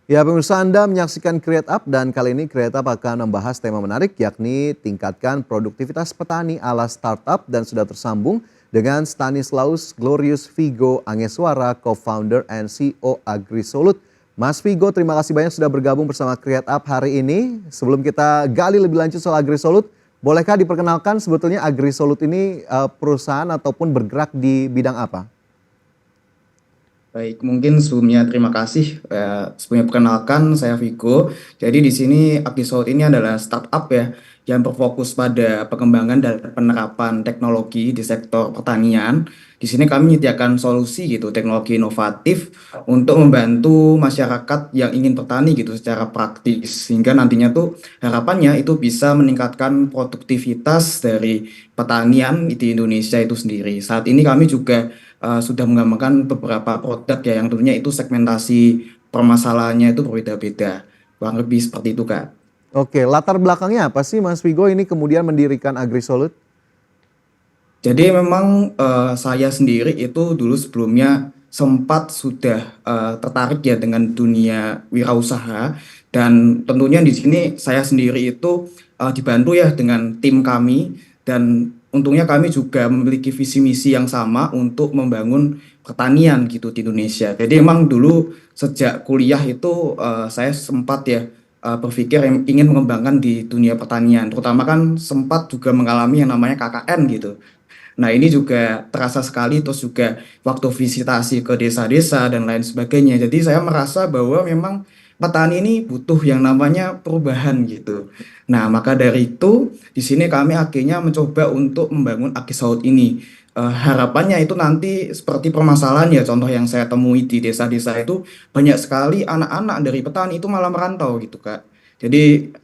Ya, pemirsa, Anda menyaksikan Create Up dan kali ini Create Up akan membahas tema menarik yakni tingkatkan produktivitas petani ala startup dan sudah tersambung dengan Stanislaus Glorius Vigo Angeswara, co-founder and CEO AgriSolut. Mas Vigo, terima kasih banyak sudah bergabung bersama Create Up hari ini. Sebelum kita gali lebih lanjut soal AgriSolut, bolehkah diperkenalkan sebetulnya AgriSolut ini perusahaan ataupun bergerak di bidang apa? Baik, mungkin sebelumnya terima kasih. Sebelumnya perkenalkan, saya Vigo. Jadi di sini Abdisold ini adalah startup ya yang berfokus pada pengembangan dan penerapan teknologi di sektor pertanian. Di sini kami menyediakan solusi gitu, teknologi inovatif untuk membantu masyarakat yang ingin bertani gitu secara praktis. Sehingga nantinya tuh harapannya itu bisa meningkatkan produktivitas dari pertanian di Indonesia itu sendiri. Saat ini kami juga sudah mengembangkan beberapa produk ya yang tentunya itu segmentasi permasalahannya itu berbeda-beda. Kurang lebih seperti itu, Kak. Oke, latar belakangnya apa sih Mas Vigo ini kemudian mendirikan AgriSolut? Jadi memang saya sendiri itu dulu sebelumnya sempat sudah tertarik ya dengan dunia wirausaha, dan tentunya di sini saya sendiri itu dibantu ya dengan tim kami, dan untungnya kami juga memiliki visi misi yang sama untuk membangun pertanian gitu di Indonesia. Jadi emang dulu sejak kuliah itu saya sempat ya berpikir yang ingin mengembangkan di dunia pertanian, terutama kan sempat juga mengalami yang namanya KKN gitu. Nah, ini juga terasa sekali, terus juga waktu visitasi ke desa-desa dan lain sebagainya. Jadi saya merasa bahwa memang petani ini butuh yang namanya perubahan gitu. Nah, maka dari itu di sini kami akhirnya mencoba untuk membangun Akisaut ini. Harapannya itu nanti seperti permasalahan ya, contoh yang saya temui di desa-desa itu banyak sekali anak-anak dari petani itu malah merantau gitu, Kak. Jadi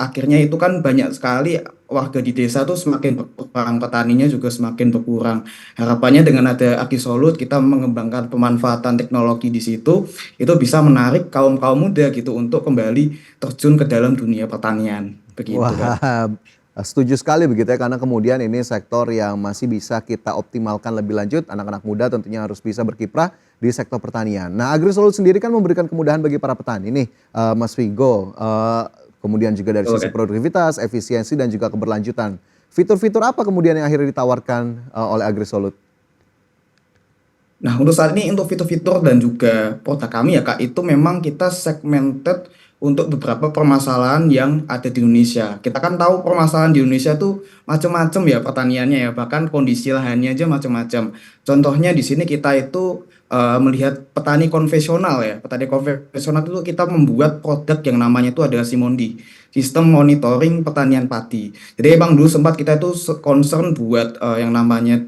akhirnya itu kan banyak sekali warga di desa tuh semakin berkurang, petaninya juga semakin berkurang. Harapannya dengan ada Akisolut, kita mengembangkan pemanfaatan teknologi di situ, itu bisa menarik kaum-kaum muda gitu untuk kembali terjun ke dalam dunia pertanian. Begitu, Kak. Wah, setuju sekali begitu ya, karena kemudian ini sektor yang masih bisa kita optimalkan lebih lanjut. Anak-anak muda tentunya harus bisa berkiprah di sektor pertanian. Nah, AgriSolut sendiri kan memberikan kemudahan bagi para petani nih, Mas Vigo. Kemudian juga dari sisi Oke. produktivitas, efisiensi dan juga keberlanjutan. Fitur-fitur apa kemudian yang akhirnya ditawarkan oleh AgriSolut? Nah, untuk saat ini untuk fitur-fitur dan juga produk kami ya Kak, itu memang kita segmented untuk beberapa permasalahan yang ada di Indonesia. Kita kan tahu permasalahan di Indonesia tuh macam-macam ya pertaniannya ya, bahkan kondisi lahannya aja macam-macam. Contohnya di sini kita itu melihat petani konvensional ya. Petani konvensional itu kita membuat produk yang namanya itu adalah Simondi, sistem monitoring pertanian padi. Jadi emang dulu sempat kita itu concern buat yang namanya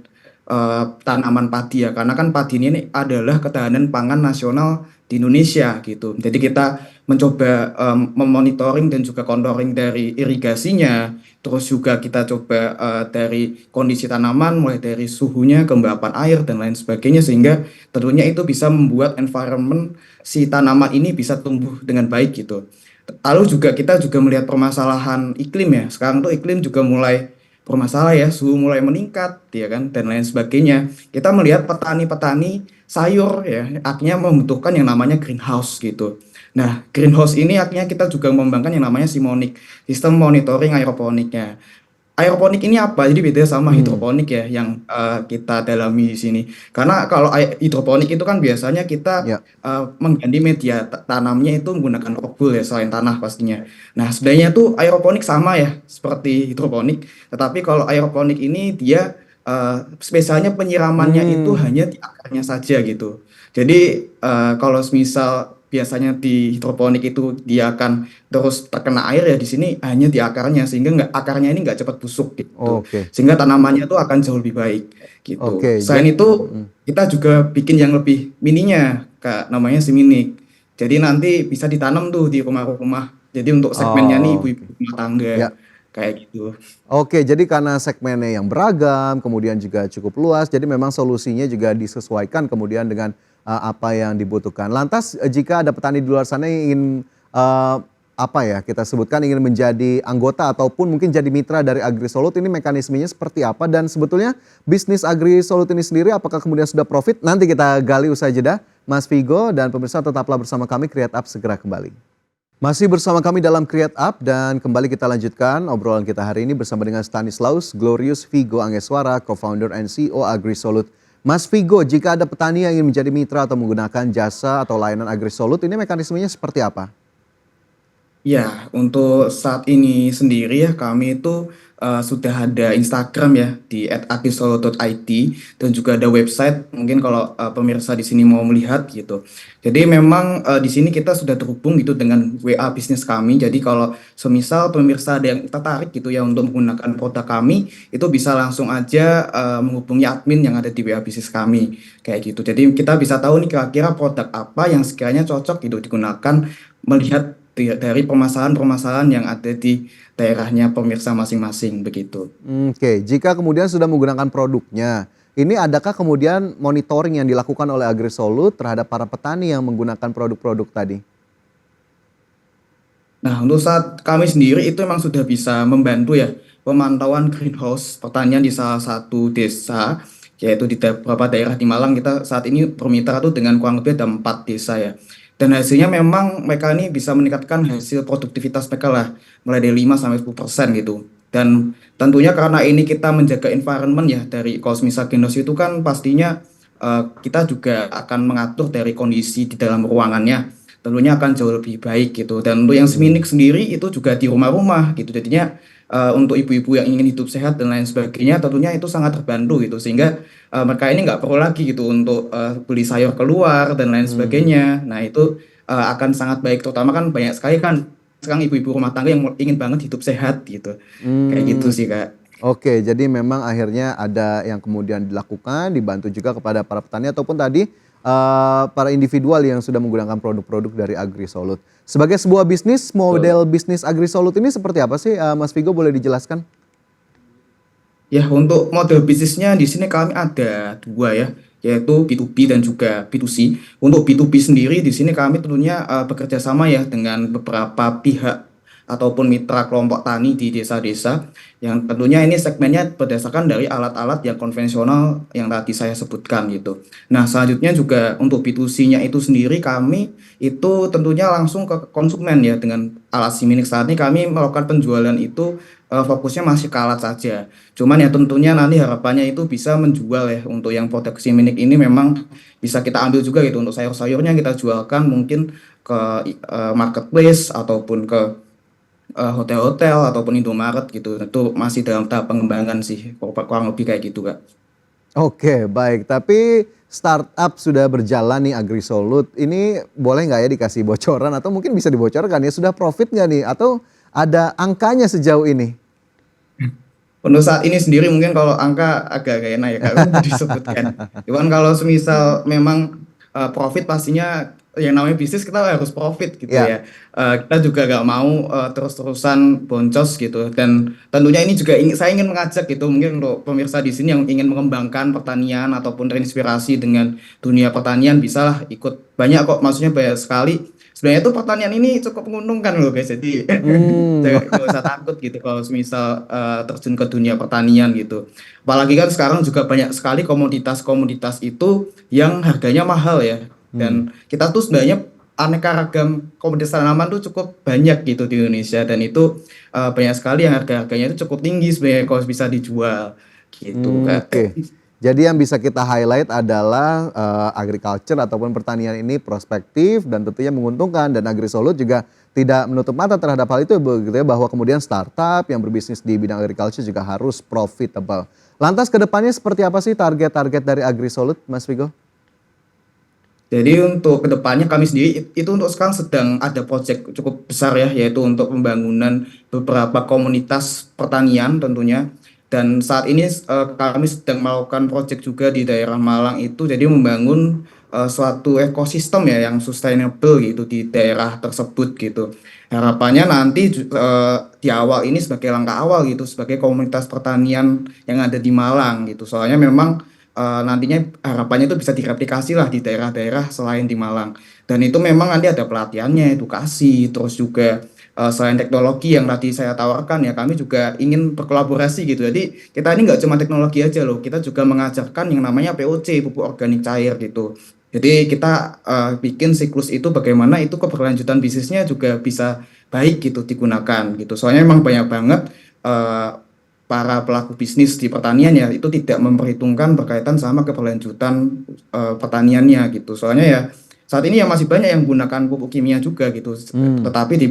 tanaman padi ya, karena kan padi ini adalah ketahanan pangan nasional di Indonesia gitu. Jadi kita mencoba memonitoring dan juga contouring dari irigasinya, terus juga kita coba dari kondisi tanaman, mulai dari suhunya, kelembapan air dan lain sebagainya, sehingga tentunya itu bisa membuat environment si tanaman ini bisa tumbuh dengan baik gitu. Lalu juga kita juga melihat permasalahan iklim ya. Sekarang tuh iklim juga mulai bermasalah ya, suhu mulai meningkat ya kan dan lain sebagainya. Kita melihat petani-petani sayur ya akhirnya membutuhkan yang namanya greenhouse gitu. Nah, greenhouse ini akhirnya kita juga mengembangkan yang namanya Simonik, sistem monitoring aeroponiknya. Aeroponik ini apa? Jadi beda sama Hmm, hidroponik ya yang kita dalami di sini. Karena kalau hidroponik itu kan biasanya kita ya. mengganti media tanamnya itu menggunakan rockwool ya selain tanah pastinya. Nah, sebenarnya tuh aeroponik sama ya seperti hidroponik, tetapi kalau aeroponik ini dia spesialnya penyiramannya itu Hmm, hanya di akarnya saja gitu. Jadi kalau misal biasanya di hidroponik itu dia akan terus terkena air ya, di sini hanya di akarnya, sehingga nggak akarnya ini nggak cepat busuk gitu, oke, sehingga tanamannya itu akan jauh lebih baik gitu. oke. Selain itu kita juga bikin yang lebih mininya Kak, namanya Siminik. Jadi nanti bisa ditanam tuh di rumah-rumah, jadi untuk segmennya nih Oh, oke. ibu-ibu rumah tangga Ya. kayak gitu. Oke, jadi karena segmennya yang beragam, kemudian juga cukup luas, jadi memang solusinya juga disesuaikan kemudian dengan apa yang dibutuhkan. Lantas, jika ada petani di luar sana yang ingin eh, apa ya kita sebutkan ingin menjadi anggota ataupun mungkin jadi mitra dari AgriSolut, ini mekanismenya seperti apa dan sebetulnya bisnis AgriSolut ini sendiri apakah kemudian sudah profit? Nanti kita gali usai jeda. Mas Vigo, dan pemirsa tetaplah bersama kami, Create Up segera kembali. Masih bersama kami dalam Create Up dan kembali kita lanjutkan obrolan kita hari ini bersama dengan Stanislaus Glorius Vigo Angeswara, co-founder and CEO AgriSolut. Mas Vigo, jika ada petani yang ingin menjadi mitra atau menggunakan jasa atau layanan AgriSolut, ini mekanismenya seperti apa? Ya, untuk saat ini sendiri ya kami itu sudah ada Instagram ya di @agisolo.id dan juga ada website mungkin kalau pemirsa di sini mau melihat gitu. Jadi memang di sini kita sudah terhubung gitu dengan WA bisnis kami. Jadi kalau semisal pemirsa ada yang tertarik gitu ya untuk menggunakan produk kami, itu bisa langsung aja menghubungi admin yang ada di WA bisnis kami kayak gitu. Jadi kita bisa tahu nih kira-kira produk apa yang sekiranya cocok gitu digunakan melihat dari permasalahan-permasalahan yang ada di daerahnya pemirsa masing-masing begitu. Oke, jika kemudian sudah menggunakan produknya, ini adakah kemudian monitoring yang dilakukan oleh AgriSolut terhadap para petani yang menggunakan produk-produk tadi? Nah, untuk saat kami sendiri itu memang sudah bisa membantu ya pemantauan greenhouse pertanian di salah satu desa, yaitu di beberapa daerah di Malang. Kita saat ini bermitra tuh dengan kurang lebih ada 4 desa ya. Dan hasilnya memang mereka ini bisa meningkatkan hasil produktivitas mereka lah, mulai dari 5 sampai 10% gitu. Dan tentunya karena ini kita menjaga environment ya dari kalau misal greenhouse itu kan pastinya kita juga akan mengatur dari kondisi di dalam ruangannya tentunya akan jauh lebih baik gitu. Dan untuk yang Seminik sendiri itu juga di rumah-rumah gitu. Jadinya untuk ibu-ibu yang ingin hidup sehat dan lain sebagainya tentunya itu sangat terbantu gitu. Sehingga mereka ini nggak perlu lagi gitu untuk beli sayur keluar dan lain sebagainya. Nah itu akan sangat baik. Terutama kan banyak sekali kan sekarang ibu-ibu rumah tangga yang ingin banget hidup sehat gitu. Kayak gitu Hmm. sih Kak. Oke, jadi memang akhirnya ada yang kemudian dilakukan, dibantu juga kepada para petani ataupun tadi para individual yang sudah menggunakan produk-produk dari AgriSolut. Sebagai sebuah bisnis, Betul. model bisnis AgriSolut ini seperti apa sih, Mas Vigo, boleh dijelaskan? Ya, untuk model bisnisnya di sini kami ada dua ya, yaitu B2B dan juga B2C. Untuk B2B sendiri di sini kami tentunya bekerja sama ya dengan beberapa pihak ataupun mitra kelompok tani di desa-desa yang tentunya ini segmennya berdasarkan dari alat-alat yang konvensional yang tadi saya sebutkan gitu. Nah, selanjutnya juga untuk B2C-nya itu sendiri kami itu tentunya langsung ke konsumen ya dengan alat Siminik saat ini kami melakukan penjualan itu fokusnya masih ke alat saja. Cuman ya tentunya nanti harapannya itu bisa menjual ya untuk yang produk Siminik ini memang bisa kita ambil juga gitu untuk sayur-sayurnya kita jualkan mungkin ke marketplace ataupun ke hotel-hotel ataupun Indomaret gitu. Itu masih dalam tahap pengembangan sih kurang lebih kayak gitu Kak. Oke, baik. Tapi startup sudah berjalan nih AgriSolut. Ini boleh nggak ya dikasih bocoran atau mungkin bisa dibocorkan ya sudah profit nggak nih? Atau ada angkanya sejauh ini? Untuk saat ini sendiri mungkin kalau angka agak gak enak ya Kak untuk disebutkan. Cuman kalau semisal memang profit pastinya yang namanya bisnis kita harus profit gitu Ya. ya. Kita juga gak mau terus-terusan boncos gitu. Dan tentunya ini juga saya ingin mengajak gitu mungkin untuk pemirsa di sini yang ingin mengembangkan pertanian ataupun terinspirasi dengan dunia pertanian bisalah ikut banyak kok maksudnya banyak sekali. Sebenarnya itu pertanian ini cukup menguntungkan loh guys. Jadi Hmm. Gak usah takut gitu kalau misal terjun ke dunia pertanian gitu. Apalagi kan sekarang juga banyak sekali komoditas-komoditas itu yang harganya mahal ya. Hmm. Dan kita tuh sebenarnya aneka ragam komoditas tanaman tuh cukup banyak gitu di Indonesia dan itu banyak sekali yang harga-harganya itu cukup tinggi sebenarnya kalau bisa dijual gitu Kak. Oke. Jadi yang bisa kita highlight adalah agriculture ataupun pertanian ini prospektif dan tentunya menguntungkan dan AgriSolut juga tidak menutup mata terhadap hal itu begitu ya bahwa kemudian startup yang berbisnis di bidang agriculture juga harus profitable. Lantas ke depannya seperti apa sih target-target dari AgriSolut, Mas Vigo? Jadi untuk kedepannya kami sendiri itu untuk sekarang sedang ada proyek cukup besar ya yaitu untuk pembangunan beberapa komunitas pertanian tentunya dan saat ini kami sedang melakukan proyek juga di daerah Malang itu jadi membangun suatu ekosistem ya yang sustainable gitu di daerah tersebut gitu. Harapannya nanti di awal ini sebagai langkah awal gitu sebagai komunitas pertanian yang ada di Malang gitu. Soalnya memang nantinya harapannya itu bisa direplikasi lah di daerah-daerah selain di Malang. Dan itu memang nanti ada pelatihannya, edukasi, terus juga selain teknologi yang tadi saya tawarkan ya kami juga ingin berkolaborasi gitu. Jadi kita ini nggak cuma teknologi aja loh, kita juga mengajarkan yang namanya POC, pupuk organik cair gitu. Jadi kita bikin siklus itu bagaimana itu keberlanjutan bisnisnya juga bisa baik gitu digunakan gitu. Soalnya memang banyak banget eh, para pelaku bisnis di pertanian ya itu tidak memperhitungkan berkaitan sama keberlanjutan pertaniannya gitu. Soalnya ya saat ini ya masih banyak yang menggunakan pupuk kimia juga gitu. Hmm. Tetapi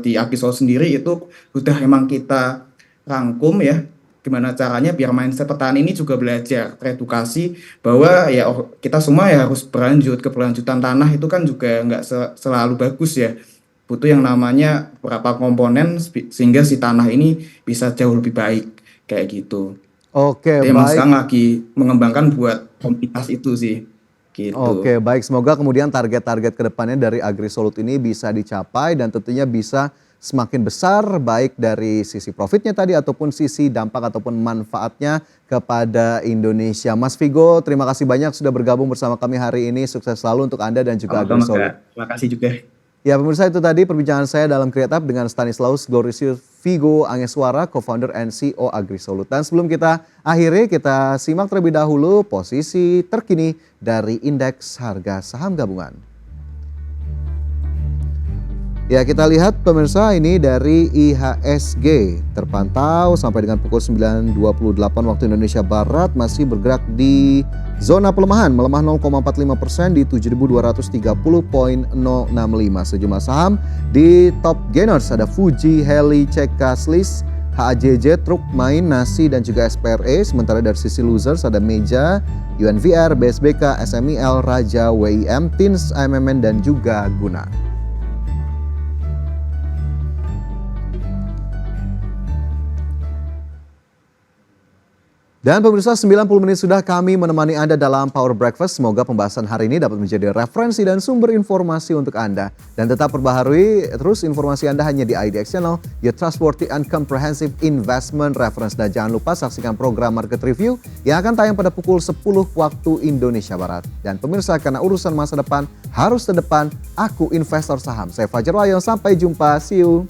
di Agricol sendiri itu sudah emang kita rangkum ya gimana caranya biar mindset petani ini juga belajar teredukasi bahwa ya kita semua ya harus berlanjut keberlanjutan tanah itu kan juga nggak selalu bagus ya, butuh yang namanya beberapa komponen sehingga si tanah ini bisa jauh lebih baik kayak gitu. Oke, Jadi emang baik. sekarang lagi mengembangkan buat komunitas itu sih gitu. Oke, baik. Semoga kemudian target-target ke depannya dari AgriSolut ini bisa dicapai dan tentunya bisa semakin besar baik dari sisi profitnya tadi ataupun sisi dampak ataupun manfaatnya kepada Indonesia. Mas Vigo, terima kasih banyak sudah bergabung bersama kami hari ini. Sukses selalu untuk Anda dan juga Sama-sama Kak, AgriSolut. terima kasih juga. Ya pemirsa, itu tadi perbincangan saya dalam Create Up dengan Stanislaus Glorisius Vigo Angeswara, co-founder and CEO AgriSolut. Dan sebelum kita akhiri, kita simak terlebih dahulu posisi terkini dari indeks harga saham gabungan. Ya, kita lihat pemirsa ini dari IHSG terpantau sampai dengan pukul 9.28 waktu Indonesia Barat masih bergerak di zona pelemahan, melemah 0,45% di 7.230.065. Sejumlah saham di top gainers ada Fuji, Heli, CK, Slis, HAJJ, Truk, Main, Nasi dan juga SPRE. Sementara dari sisi losers ada Meja, UNVR, BSBK, SMIL, Raja, WIM, Tins, AMMN dan juga Guna. Dan pemirsa, 90 menit sudah kami menemani Anda dalam Power Breakfast. Semoga pembahasan hari ini dapat menjadi referensi dan sumber informasi untuk Anda. Dan tetap perbaharui terus informasi Anda hanya di IDX Channel, your trustworthy and comprehensive investment reference. Dan jangan lupa saksikan program Market Review yang akan tayang pada pukul 10 waktu Indonesia Barat. Dan pemirsa, karena urusan masa depan harus terdepan, aku investor saham. Saya Fajar Wayon, sampai jumpa, see you.